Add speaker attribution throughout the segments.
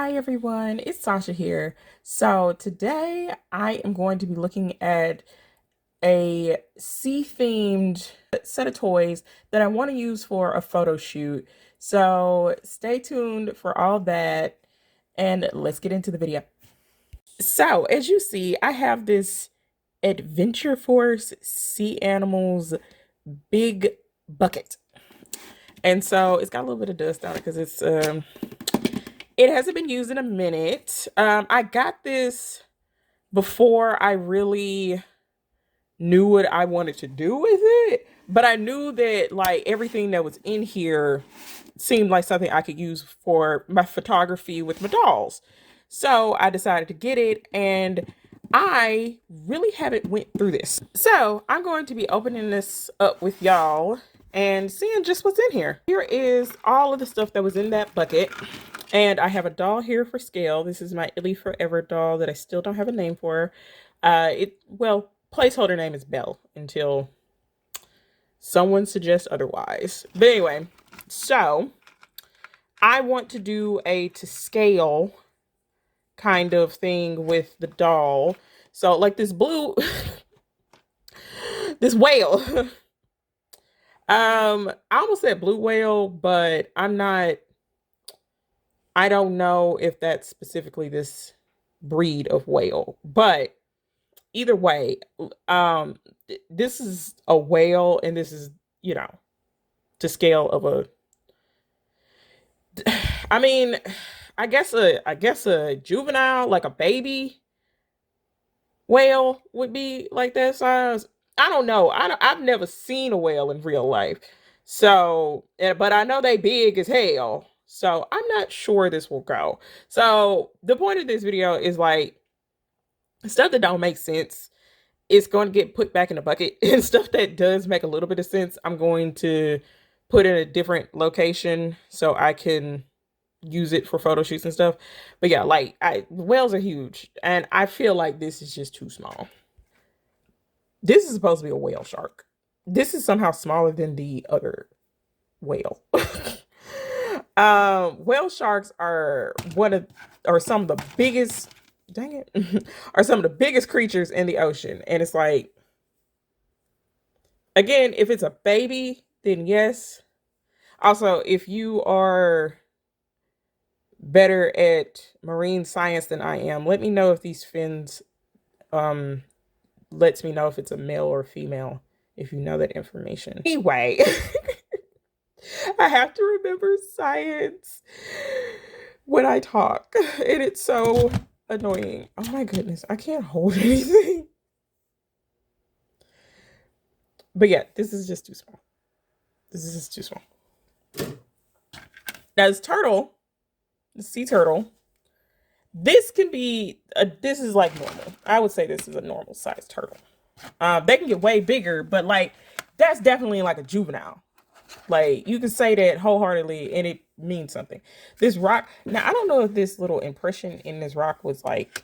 Speaker 1: Hi everyone, it's Sasha here. So today I am going to be looking at a sea-themed set of toys that I want to use for a photo shoot. So stay tuned for all that and let's get into the video. So as you see, I have this Adventure Force Sea Animals big bucket. And so it's got a little bit of dust on it because it hasn't been used in a minute. I got this before I really knew what I wanted to do with it, but I knew that like everything that was in here seemed like something I could use for my photography with my dolls. So I decided to get it, and I really haven't went through this. So I'm going to be opening this up with y'all and seeing just what's in here. Here is all of the stuff that was in that bucket. And I have a doll here for scale. This is my Illy Forever doll that I still don't have a name for. Well, placeholder name is Belle until someone suggests otherwise. But anyway, so I want to do a to scale kind of thing with the doll. So like this blue, this whale. I almost said blue whale, but I don't know if that's specifically this breed of whale, but either way, this is a whale, and this is, you know, to scale of a, I mean, I guess a juvenile, like a baby whale would be like that size. I don't know. I've never seen a whale in real life. So, but I know they big as hell. So I'm not sure this will go. So the point of this video is like stuff that don't make sense is going to get put back in the bucket, and stuff that does make a little bit of sense I'm going to put in a different location so I can use it for photo shoots and stuff. But yeah, like whales are huge, and I feel like this is just too small. This is supposed to be a whale shark. This is somehow smaller than the other whale. Whale sharks are some of the biggest, dang it, are some of the biggest creatures in the ocean. And it's like, again, if it's a baby, then yes. Also, if you are better at marine science than I am, let me know if these fins lets me know if it's a male or female, if you know that information. Anyway, I have to remember science when I talk, and it's so annoying. Oh my goodness, I can't hold anything. But yeah, this is just too small. This is just too small. Now this turtle, the sea turtle, this can be this is like normal. I would say this is a normal sized turtle. They can get way bigger, but like that's definitely like a juvenile. Like you can say that wholeheartedly and it means something. This rock, now I don't know if this little impression in this rock was like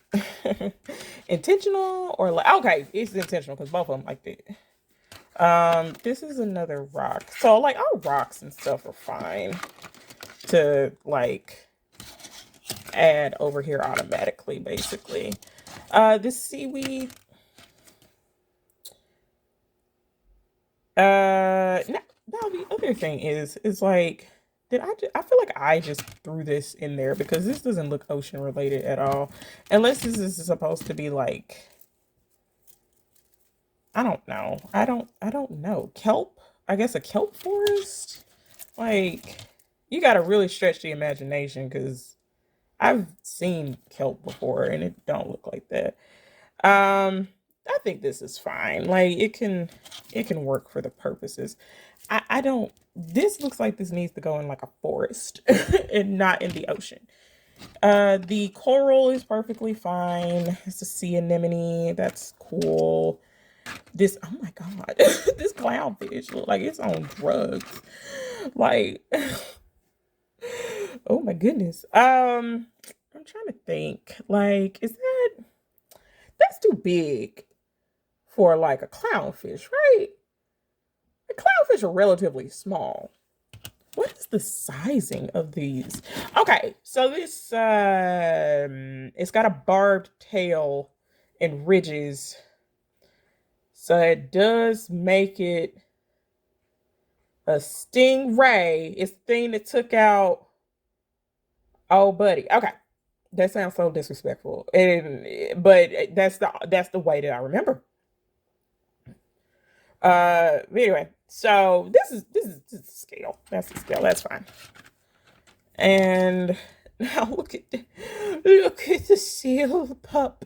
Speaker 1: intentional or like, okay, it's intentional because both of them like that. This is another rock. So like all rocks and stuff are fine to like add over here automatically, basically. This seaweed. Now the other thing is like, I feel like I just threw this in there because this doesn't look ocean related at all. Unless this is supposed to be like, I don't know. I don't know. Kelp? I guess a kelp forest? Like, you gotta really stretch the imagination because I've seen kelp before and it don't look like that. I think this is fine. Like it can work for the purposes. I don't, this looks like this needs to go in like a forest and not in the ocean. The coral is perfectly fine. It's a sea anemone. That's cool. This, oh my God, this clownfish look like it's on drugs. Like, oh my goodness. I'm trying to think. Like, that's too big for like a clownfish, right? The clownfish are relatively small. What is the sizing of these? Okay, so this it's got a barbed tail and ridges. So it does make it a stingray. It's the thing that took out old buddy. Okay. That sounds so disrespectful. But that's the way that I remember. But anyway, so this is the scale. That's the scale. That's fine. And now look at the seal pup.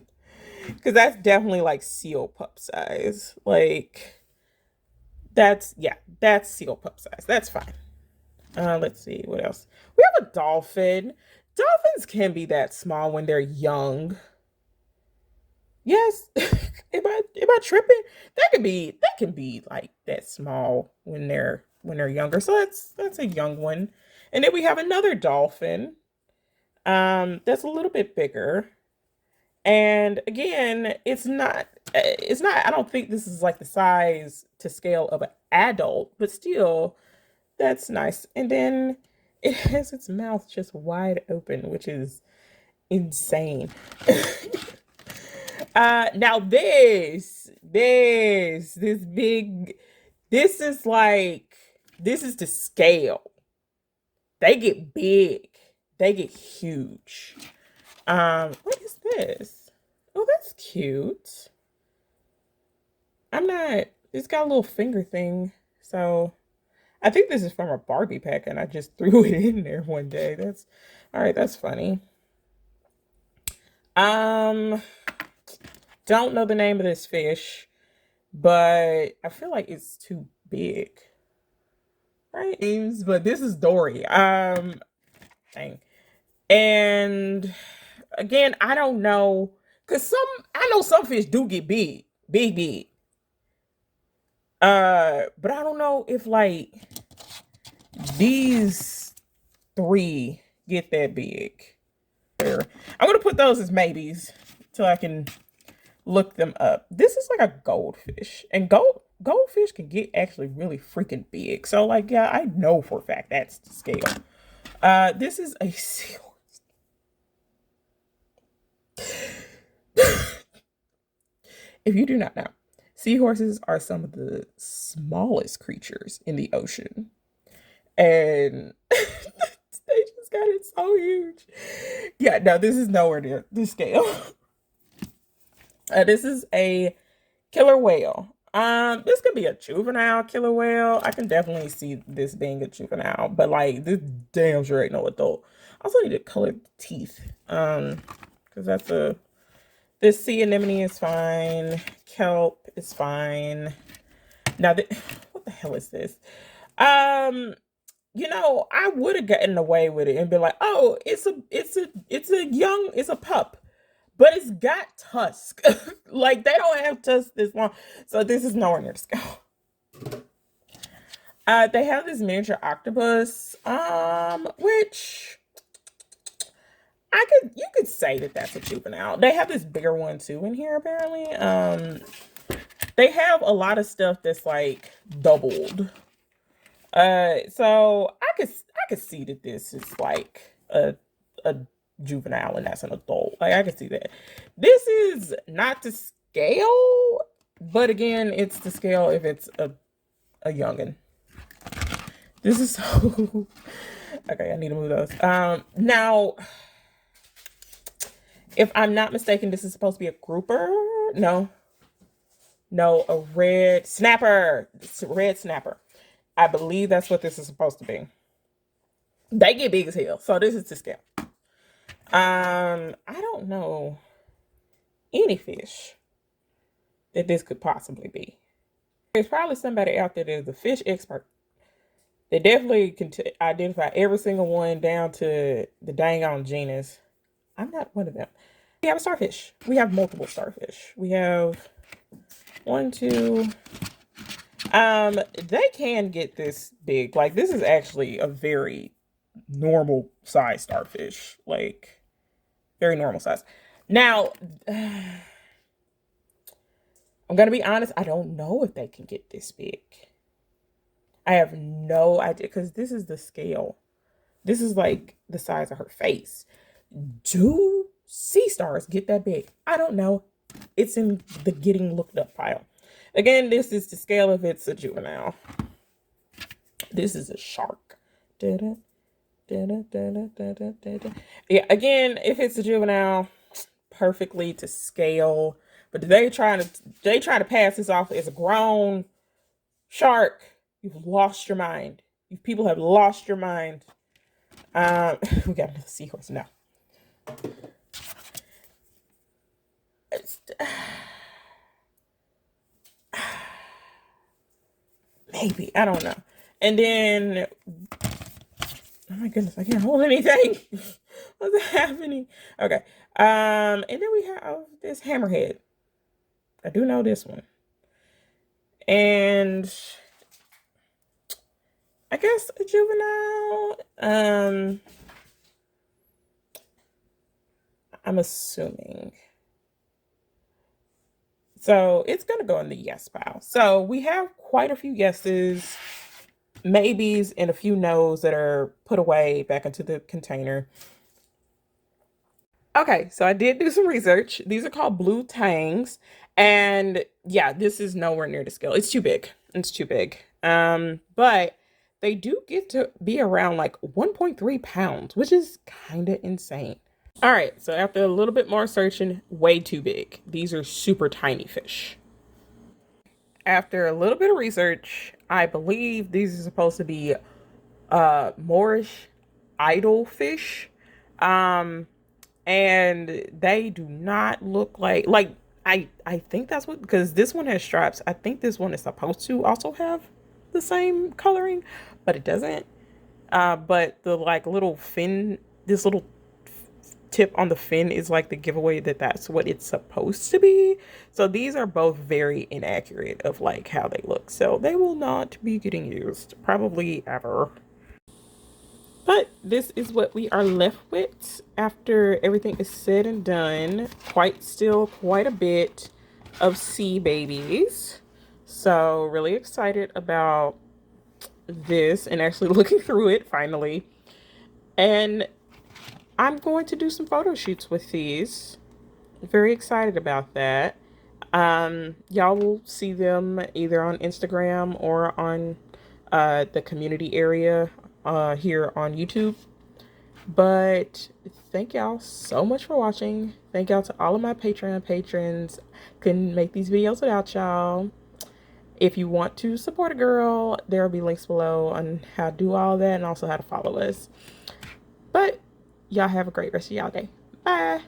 Speaker 1: Because that's definitely like seal pup size. Like that's seal pup size. That's fine. Let's see what else. We have a dolphin. Dolphins can be that small when they're young. Yes. am I tripping? They can be like that small when they're younger. So that's a young one. And then we have another dolphin. That's a little bit bigger. And again, I don't think this is like the size to scale of an adult, but still that's nice. And then it has its mouth just wide open, which is insane. Now this big, this is the scale. They get big. They get huge. What is this? Oh, that's cute. It's got a little finger thing. So I think this is from a Barbie pack and I just threw it in there one day. All right, that's funny. Don't know the name of this fish, but I feel like it's too big. Right? But this is Dory. Dang. And again, I don't know, because I know some fish do get big. Big. But I don't know if like these three get that big. I'm gonna put those as maybes till I can look them up. This is like a goldfish, and goldfish can get actually really freaking big. So like, yeah, I know for a fact that's the scale. This is a seahorse. If you do not know, seahorses are some of the smallest creatures in the ocean. And they just got it so huge. Yeah, no, this is nowhere near this scale. This is a killer whale. This could be a juvenile killer whale. I can definitely see this being a juvenile, but like this damn sure ain't no adult. I also need to color the teeth. Because this sea anemone is fine. Kelp is fine. Now, what the hell is this? You know, I would have gotten away with it and been like, oh, it's a pup, but it's got tusk. Like they don't have tusk this long, so this is nowhere near the scale. They have this miniature octopus, which you could say that that's a juvenile. They have this bigger one too in here apparently. They have a lot of stuff that's like doubled. So I could see that this is like a juvenile and that's an adult. Like I can see that. This is not to scale, but again, it's to scale if it's a youngin. This is so okay. I need to move those. Now, if I'm not mistaken, this is supposed to be a grouper. No, a red snapper. It's a red snapper. I believe that's what this is supposed to be. They get big as hell, so this is to scale. I don't know any fish that this could possibly be. There's probably somebody out there that is a fish expert. They definitely can identify every single one down to the dang on genus. I'm not one of them. We have a starfish. We have multiple starfish. We have 1, 2. They can get this big. Like this is actually a very normal size starfish. Like very normal size. Now, I'm gonna be honest, I don't know if they can get this big. I have no idea because this is the scale. This is like the size of her face. Do sea stars get that big? I don't know. It's in the getting looked up pile. Again, this is to scale if it's a juvenile. This is a shark. Da-da, da-da, da-da, da-da, da-da. Yeah, again, if it's a juvenile, perfectly to scale. But they trying to pass this off as a grown shark. You've lost your mind. You people have lost your mind. We got another seahorse now. Maybe, I don't know. And then, oh my goodness, I can't hold anything. What's happening? Okay. And then we have this hammerhead. I do know this one. And I guess a juvenile. I'm assuming. So it's going to go in the yes pile. So we have quite a few yeses, maybes, and a few no's that are put away back into the container. Okay, so I did do some research. These are called blue tangs. And yeah, this is nowhere near the scale. It's too big. It's too big. But they do get to be around like 1.3 pounds, which is kind of insane. All right, so after a little bit more searching, way too big. These are super tiny fish. After a little bit of research, I believe these are supposed to be Moorish idol fish. And they do not look like I think that's what, because this one has stripes. I think this one is supposed to also have the same coloring, but it doesn't. But the like little fin, this little tip on the fin is like the giveaway that that's what it's supposed to be. So these are both very inaccurate of like how they look. So they will not be getting used probably ever. But this is what we are left with after everything is said and done. Quite a bit of sea babies. So really excited about this and actually looking through it finally. And I'm going to do some photo shoots with these. Very excited about that. Y'all will see them either on Instagram or on the community area here on YouTube. But thank y'all so much for watching. Thank y'all to all of my Patreon patrons. Couldn't make these videos without y'all. If you want to support a girl, there will be links below on how to do all that and also how to follow us. But y'all have a great rest of y'all day. Bye.